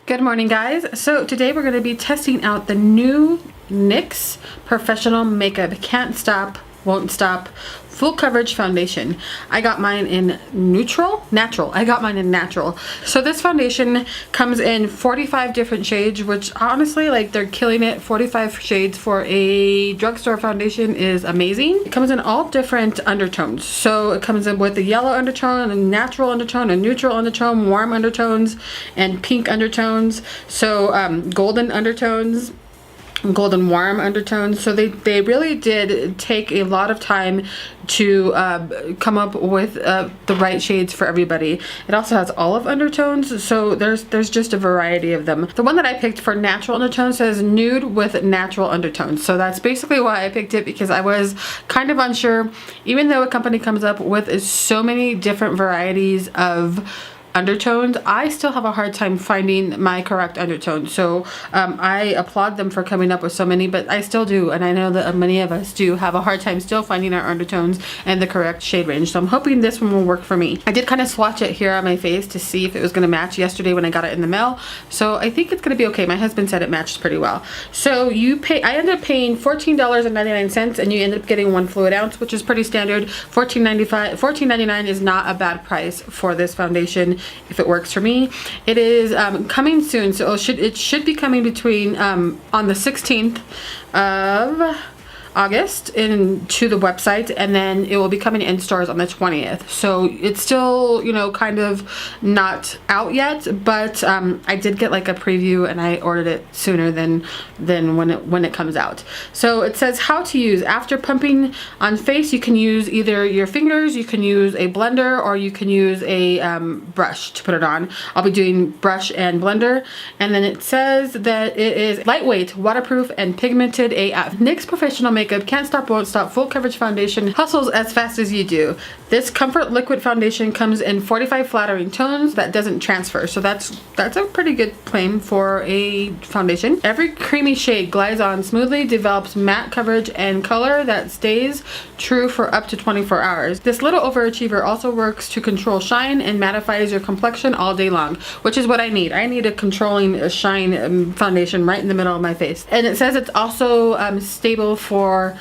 Good morning, guys. So today we're going to be testing out the new NYX Professional Makeup Can't Stop, Won't Stop Full Coverage Foundation. I got mine in natural. I got mine in natural. So this foundation comes in 45 different shades, which honestly, like, they're killing it. 45 shades for a drugstore foundation is amazing. It comes in all different undertones. So it comes in with a yellow undertone, a natural undertone, a neutral undertone, warm undertones, and pink undertones. So golden undertones, golden warm undertones. So they really did take a lot of time to come up with the right shades for everybody. It also has olive undertones, so there's just a variety of them. The one that I picked for natural undertones says nude with natural undertones, so that's basically why I picked it, because I was kind of unsure. Even though a company comes up with so many different varieties of undertones, I still have a hard time finding my correct undertone. So I applaud them for coming up with so many, but I still do, and I know that many of us do have a hard time still finding our undertones and the correct shade range. So I'm hoping this one will work for me. I did kind of swatch it here on my face to see if it was going to match yesterday when I got it in the mail, so I think it's going to be okay. My husband said it matched pretty well. So I ended up paying $14.99, and you end up getting 1 fluid ounce, which is pretty standard. $14.99 is not a bad price for this foundation if it works for me. It is coming soon, so it should be coming between on the 16th of August into the website, and then it will be coming in stores on the 20th. So it's still, you know, kind of not out yet, but I did get like a preview, and I ordered it sooner than when it comes out. So it says how to use. After pumping on face, you can use either your fingers, you can use a blender, or you can use a brush to put it on. I'll be doing brush and blender. And then it says that it is lightweight, waterproof, and pigmented AF. NYX Professional Makeup Can't Stop, Won't Stop Full Coverage Foundation hustles as fast as you do. This comfort liquid foundation comes in 45 flattering tones that doesn't transfer, so that's a pretty good claim for a foundation. Every creamy shade glides on smoothly, develops matte coverage and color that stays true for up to 24 hours. This little overachiever also works to control shine and mattifies your complexion all day long, which is what I need. I need a controlling shine foundation right in the middle of my face. And it says it's also stable for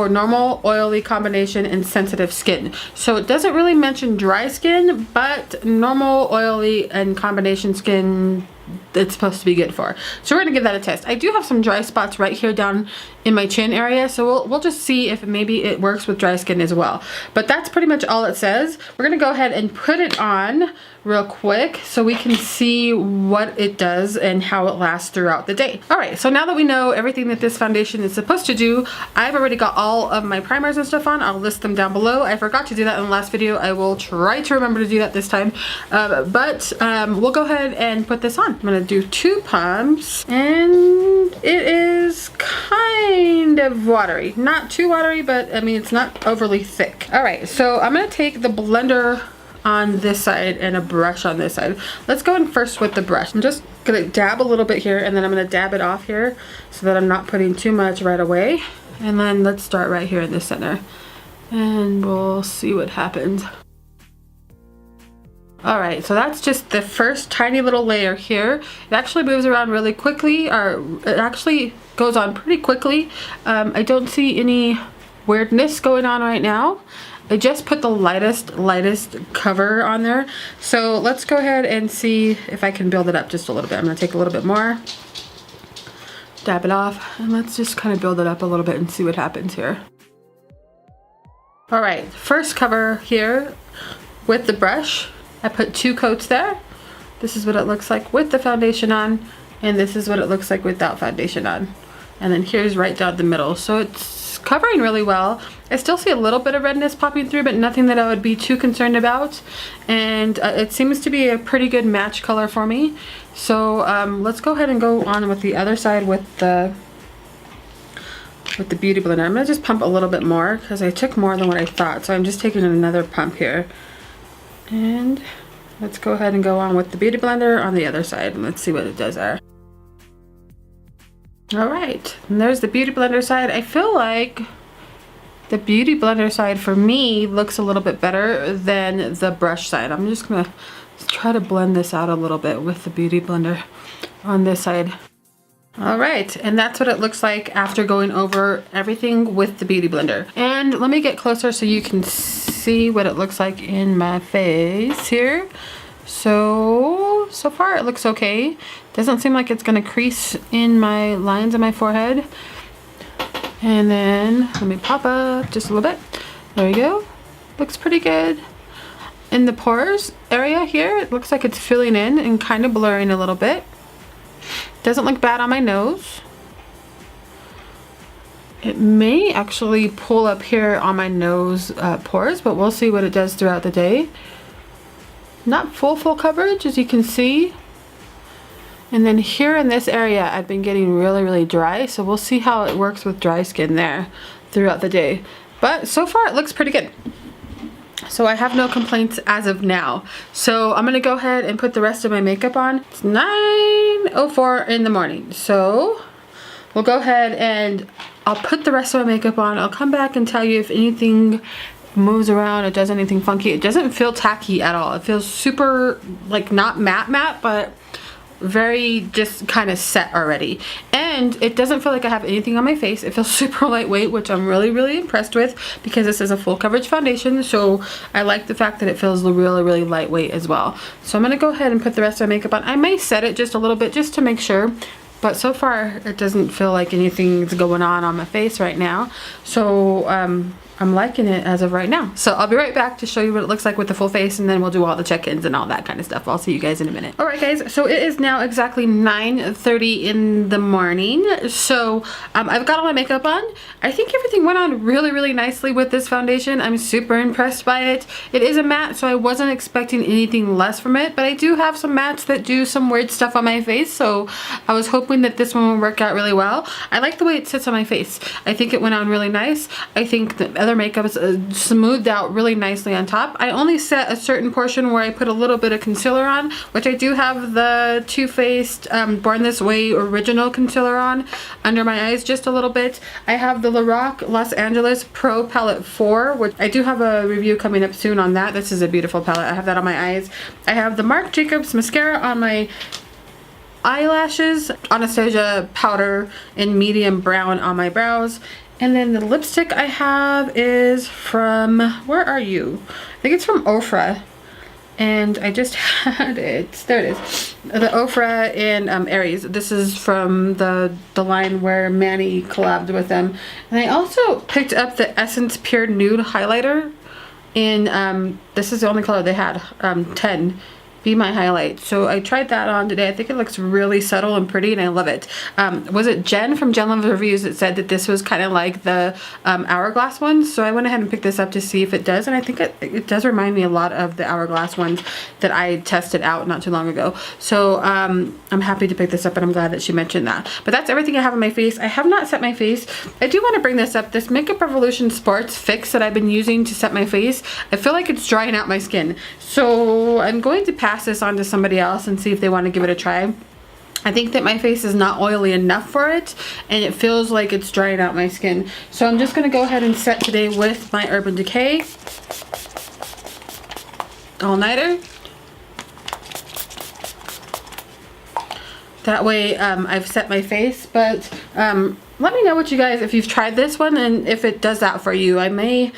normal, oily combination, and sensitive skin. So it doesn't really mention dry skin, but normal, oily, and combination skin, it's supposed to be good for. So we're gonna give that a test. I do have some dry spots right here down in my chin area, so we'll just see if maybe it works with dry skin as well. But that's pretty much all it says. We're gonna go ahead and put it on real quick so we can see what it does and how it lasts throughout the day. All right, so now that we know everything that this foundation is supposed to do, I've already got all of my primers and stuff on. I'll list them down below. I forgot to do that in the last video. I will try to remember to do that this time. We'll go ahead and put this on. I'm gonna do 2 pumps, and it is kind of watery. Not too watery, but I mean, it's not overly thick. All right, so I'm gonna take the blender on this side and a brush on this side. Let's go in first with the brush. I'm just gonna dab a little bit here, and then I'm gonna dab it off here so that I'm not putting too much right away. And then let's start right here in the center, and we'll see what happens. All right, so that's just the first tiny little layer here. It actually moves around really quickly, or it actually goes on pretty quickly. I don't see any weirdness going on right now. I just put the lightest cover on there. So let's go ahead and see if I can build it up just a little bit. I'm gonna take a little bit more, dab it off, and let's just kind of build it up a little bit and see what happens here. All right, first cover here with the brush. I put 2 coats there. This is what it looks like with the foundation on, and this is what it looks like without foundation on. And then here's right down the middle. So it's covering really well. I still see a little bit of redness popping through, but nothing that I would be too concerned about. And it seems to be a pretty good match color for me. So let's go ahead and go on with the other side with the Beauty Blender. I'm gonna just pump a little bit more because I took more than what I thought. So I'm just taking another pump here. And let's go ahead and go on with the Beauty Blender on the other side, and let's see what it does there. All right, and there's the Beauty Blender side. I feel like the Beauty Blender side for me looks a little bit better than the brush side. I'm just gonna Let's try to blend this out a little bit with the Beauty Blender on this side. All right, and that's what it looks like after going over everything with the Beauty Blender. And let me get closer so you can see what it looks like in my face here. So far it looks okay. Doesn't seem like it's gonna crease in my lines of my forehead. And then let me pop up just a little bit. There we go. Looks pretty good. In the pores area here, it looks like it's filling in and kind of blurring a little bit. Doesn't look bad on my nose. It may actually pull up here on my nose pores, but we'll see what it does throughout the day. Not full coverage, as you can see. And then here in this area, I've been getting really dry, so we'll see how it works with dry skin there throughout the day. But so far it looks pretty good. So I have no complaints as of now. So I'm gonna go ahead and put the rest of my makeup on. It's 9:04 in the morning. So we'll go ahead and I'll put the rest of my makeup on. I'll come back and tell you if anything moves around, it does anything funky. It doesn't feel tacky at all. It feels super, like, not matte, but very just kind of set already. And it doesn't feel like I have anything on my face. It feels super lightweight, which I'm really impressed with, because this is a full coverage foundation. So I like the fact that it feels really lightweight as well. So I'm gonna go ahead and put the rest of my makeup on. I may set it just a little bit just to make sure, but so far it doesn't feel like anything's going on my face right now. So I'm liking it as of right now. So I'll be right back to show you what it looks like with the full face, and then we'll do all the check-ins and all that kind of stuff. I'll see you guys in a minute. All right, guys, so it is now exactly 9:30 in the morning. So I've got all my makeup on. I think everything went on really nicely with this foundation. I'm super impressed by it. It is a matte, so I wasn't expecting anything less from it, but I do have some mattes that do some weird stuff on my face, so I was hoping that this one would work out really well. I like the way it sits on my face. I think it went on really nice. I think the other makeup is smoothed out really nicely on top. I only set a certain portion where I put a little bit of concealer on, which I do have the Too Faced Born This Way original concealer on under my eyes just a little bit. I have the Lorac Los Angeles Pro Palette 4, which I do have a review coming up soon on that. This is a beautiful palette. I have that on my eyes. I have the Marc Jacobs mascara on my eyelashes, Anastasia powder in medium brown on my brows. And then the lipstick I have is from, where are you? I think it's from Ofra. And I just had it. There it is. The Ofra in Aries. This is from the line where Manny collabed with them. And I also picked up the Essence Pure Nude Highlighter in, this is the only color they had, 10. Be My Highlight. So I tried that on today. I think it looks really subtle and pretty, and I love it. Was it Jen from Jen Love Reviews that said that this was kind of like the Hourglass one? So I went ahead and picked this up to see if it does, and I think it does remind me a lot of the Hourglass ones that I tested out not too long ago. So I'm happy to pick this up, and I'm glad that she mentioned that. But that's everything I have on my face. I have not set my face. I do want to bring this up. This Makeup Revolution Sports Fix that I've been using to set my face, I feel like it's drying out my skin. So I'm going to pass this on to somebody else and see if they want to give it a try. I think that my face is not oily enough for it, and it feels like it's drying out my skin. So I'm just going to go ahead and set today with my Urban Decay all-nighter. That way I've set my face, but let me know what you guys, if you've tried this one and if it does that for you. I may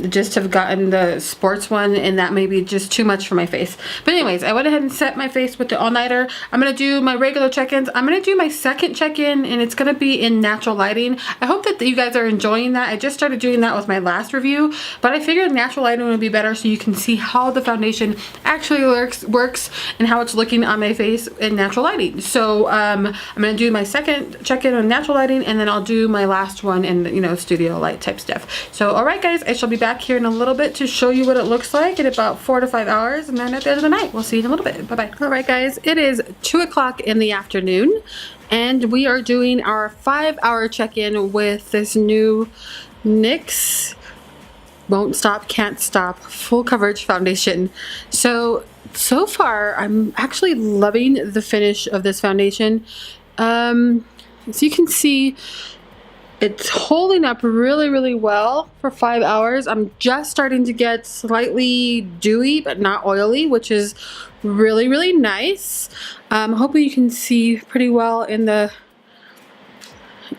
just have gotten the sports one, and that may be just too much for my face. But anyways, I went ahead and set my face with the all-nighter. I'm going to do my regular check-ins. I'm going to do my second check-in, and it's going to be in natural lighting. I hope that you guys are enjoying that. I just started doing that with my last review, but I figured natural lighting would be better so you can see how the foundation actually works and how it's looking on my face in natural lighting. So I'm going to do my second check-in on natural lighting, and then I'll do my last one in, you know, studio light type stuff. So alright guys, I shall be back here in a little bit to show you what it looks like in about 4 to 5 hours, and then at the end of the night we'll see you in a little bit. Bye bye. Alright guys, it is 2 o'clock in the afternoon, and we are doing our 5-hour check-in with this new NYX Won't Stop, Can't Stop full coverage foundation. So far I'm actually loving the finish of this foundation. So you can see it's holding up really well for 5 hours. I'm just starting to get slightly dewy but not oily, which is really, really nice. Hopefully you can see pretty well in the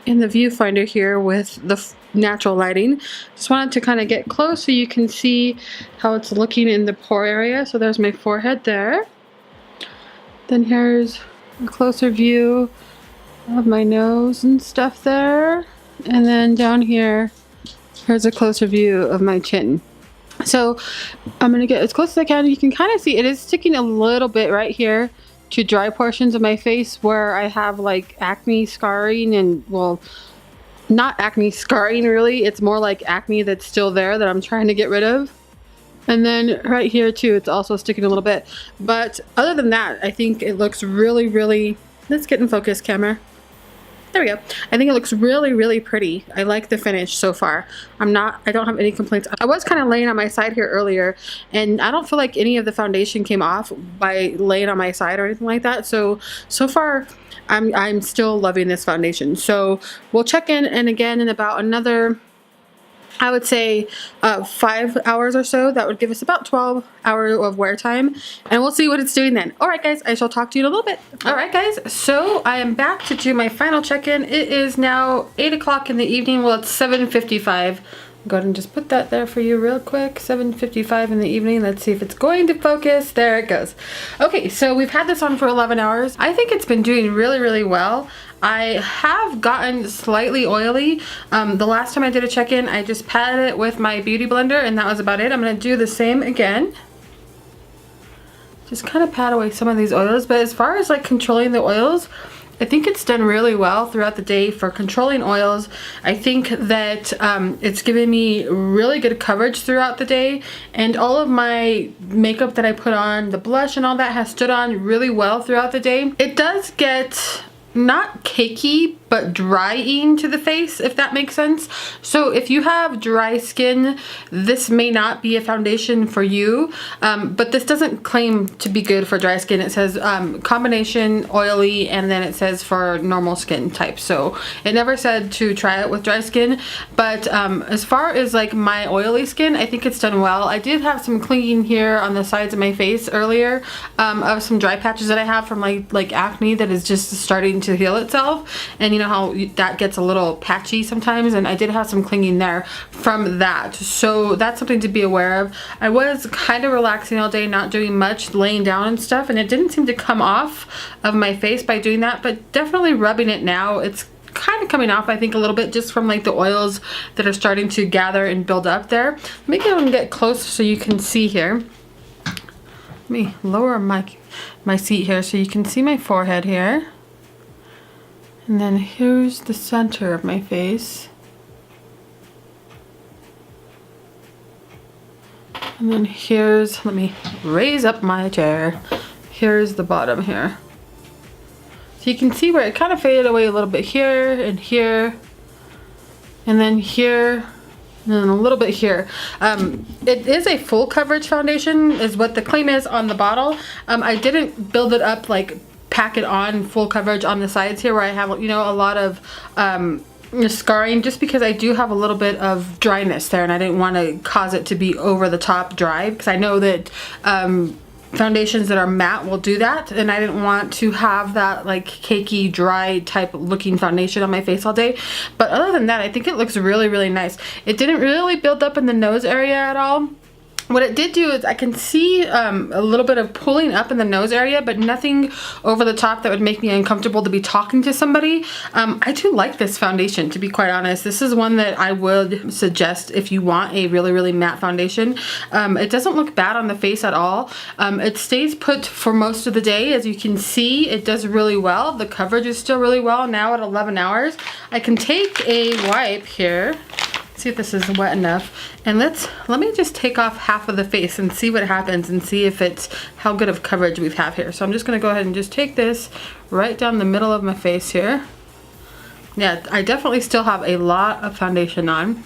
viewfinder here with the natural lighting. Just wanted to kind of get close so you can see how it's looking in the pore area. So there's my forehead there. Then here's a closer view of my nose and stuff there. And then down here, here's a closer view of my chin. So I'm gonna get as close as I can. You can kind of see it is sticking a little bit right here to dry portions of my face where I have like acne scarring, and well, not acne scarring really, it's more like acne that's still there that I'm trying to get rid of. And then right here too, it's also sticking a little bit. But other than that, I think it looks really, really, let's get in focus, camera. There we go. I think it looks really, really pretty. I like the finish so far. I don't have any complaints. I was kind of laying on my side here earlier, and I don't feel like any of the foundation came off by laying on my side or anything like that. So far, I'm still loving this foundation. So we'll check in and again in about another, I would say 5 hours or so. That would give us about 12 hours of wear time, and we'll see what it's doing then. Alright guys, I shall talk to you in a little bit. Alright guys, so I am back to do my final check-in. It is now 8 o'clock in the evening. Well, it's 7:55. Go ahead and just put that there for you real quick. 7:55 in the evening. Let's see if it's going to focus. There it goes. Okay, so we've had this on for 11 hours. I think it's been doing really, really well. I have gotten slightly oily. The last time I did a check-in, I just patted it with my beauty blender, and that was about it. I'm going to do the same again. Just kind of pat away some of these oils. But as far as like controlling the oils, I think it's done really well throughout the day for controlling oils. I think that it's given me really good coverage throughout the day, and all of my makeup that I put on, the blush and all that, has stood on really well throughout the day. It does get not cakey, but drying to the face, if that makes sense. So if you have dry skin, this may not be a foundation for you, but this doesn't claim to be good for dry skin. It says combination oily, and then it says for normal skin type. So it never said to try it with dry skin, but as far as like my oily skin, I think it's done well. I did have some clinging here on the sides of my face earlier of some dry patches that I have from like acne that is just starting to heal itself, and you know how that gets a little patchy sometimes, and I did have some clinging there from that. So that's something to be aware of. I was kind of relaxing all day, not doing much, laying down and stuff, and it didn't seem to come off of my face by doing that, but definitely rubbing it now, it's kind of coming off, I think, a little bit, just from like the oils that are starting to gather and build up there. Maybe I can get close so you can see here. Let me lower my seat here so you can see my forehead here. And then here's the center of my face. And then here's, let me raise up my chair. Here's the bottom here. So you can see where it kind of faded away a little bit here and here. And then here. And then a little bit here. It is a full coverage foundation is what the claim is on the bottle. I didn't build it up like pack it on full coverage on the sides here where I have, you know, a lot of scarring, just because I do have a little bit of dryness there, and I didn't want to cause it to be over the top dry, because I know that foundations that are matte will do that, and I didn't want to have that like cakey dry type looking foundation on my face all day. But other than that, I think it looks really, really nice. It didn't really build up in the nose area at all. What it did do is I can see a little bit of pulling up in the nose area, but nothing over the top that would make me uncomfortable to be talking to somebody. I do like this foundation, to be quite honest. This is one that I would suggest if you want a really, really matte foundation. It doesn't look bad on the face at all. It stays put for most of the day. As you can see, it does really well. The coverage is still really well now at 11 hours. I can take a wipe here. See if this is wet enough, and let me just take off half of the face and see what happens, and see if it's how good of coverage we have here. So I'm just gonna go ahead and just take this right down the middle of my face here. Yeah, I definitely still have a lot of foundation on.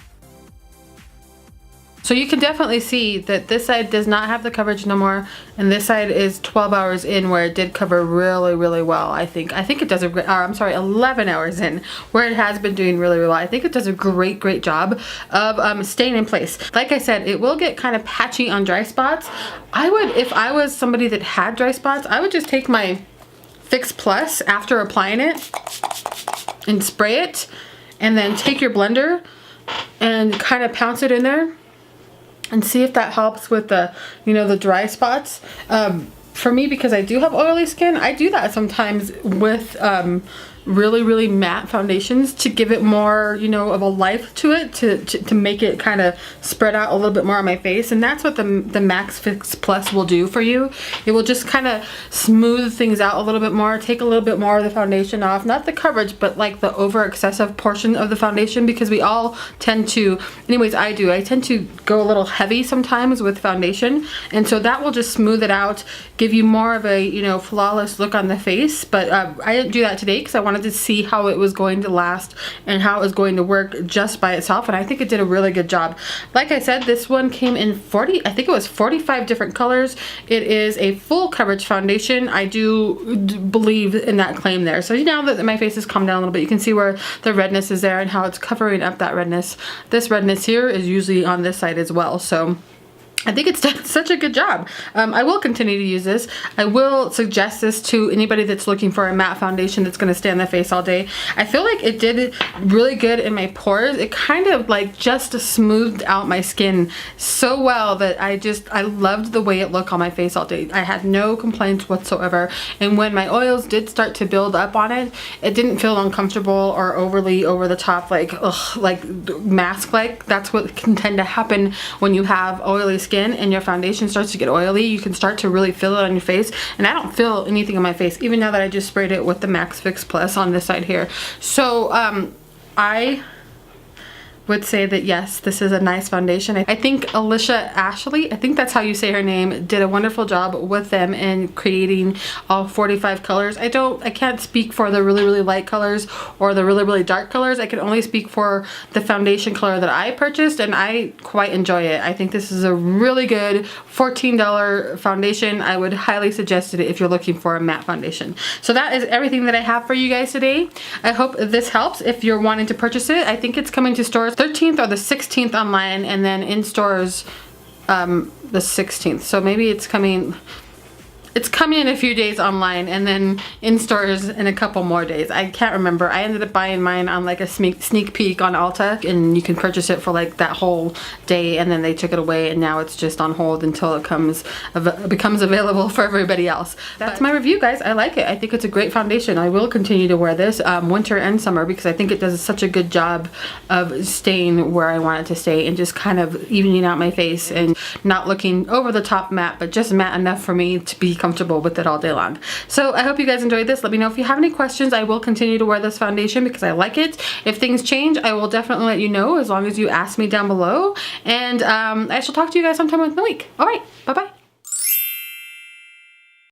So you can definitely see that this side does not have the coverage no more, and this side is 12 hours in where it did cover really, really well. I think it does a great, I'm sorry, 11 hours in where it has been doing really, really well. I think it does a great, great job of staying in place. Like I said, it will get kind of patchy on dry spots. I would, if I was somebody that had dry spots, I would just take my Fix Plus after applying it and spray it, and then take your blender and kind of pounce it in there and see if that helps with the, you know, the dry spots. For me, because I do have oily skin, I do that sometimes with really, really matte foundations to give it more, you know, of a life to it, to make it kind of spread out a little bit more on my face. And that's what the Max Fix Plus will do for you. It will just kind of smooth things out a little bit more, take a little bit more of the foundation off, not the coverage, but like the over excessive portion of the foundation, because we all tend to, anyways, I tend to go a little heavy sometimes with foundation, and so that will just smooth it out, give you more of a, you know, flawless look on the face. But I didn't do that today because I wanted to see how it was going to last and how it was going to work just by itself, and I think it did a really good job. Like I said, this one came in 40, I think it was 45 different colors. It is a full coverage foundation. I do believe in that claim there. So now that my face has calmed down a little bit, you can see where the redness is there and how it's covering up that redness. This redness here is usually on this side as well. So I think it's done such a good job. I will continue to use this. I will suggest this to anybody that's looking for a matte foundation that's going to stay on the face all day. I feel like it did really good in my pores. It kind of like just smoothed out my skin so well that I loved the way it looked on my face all day. I had no complaints whatsoever. And when my oils did start to build up on it, it didn't feel uncomfortable or overly over the top, like ugh, like mask-like. That's what can tend to happen when you have oily skin and your foundation starts to get oily. You can start to really feel it on your face, and I don't feel anything on my face even now that I just sprayed it with the Max Fix Plus on this side here. So I would say that yes, this is a nice foundation. I think ALISSA Ashley, I think that's how you say her name, did a wonderful job with them in creating all 45 colors. I can't speak for the really, really light colors or the really, really dark colors. I can only speak for the foundation color that I purchased, and I quite enjoy it. I think this is a really good $14 foundation. I would highly suggest it if you're looking for a matte foundation. So that is everything that I have for you guys today. I hope this helps if you're wanting to purchase it. I think it's coming to stores 13th or the 16th online, and then in stores the 16th. So maybe it's coming in a few days online, and then in stores in a couple more days. I can't remember. I ended up buying mine on like a sneak peek on Ulta, and you can purchase it for like that whole day, and then they took it away, and now it's just on hold until it becomes available for everybody else. That's my review, guys. I like it. I think it's a great foundation. I will continue to wear this winter and summer because I think it does such a good job of staying where I want it to stay and just kind of evening out my face and not looking over the top matte, but just matte enough for me to be comfortable with it all day long. So I hope you guys enjoyed this. Let me know if you have any questions. I will continue to wear this foundation because I like it. If things change, I will definitely let you know as long as you ask me down below. And I shall talk to you guys sometime within the week. All right, bye-bye.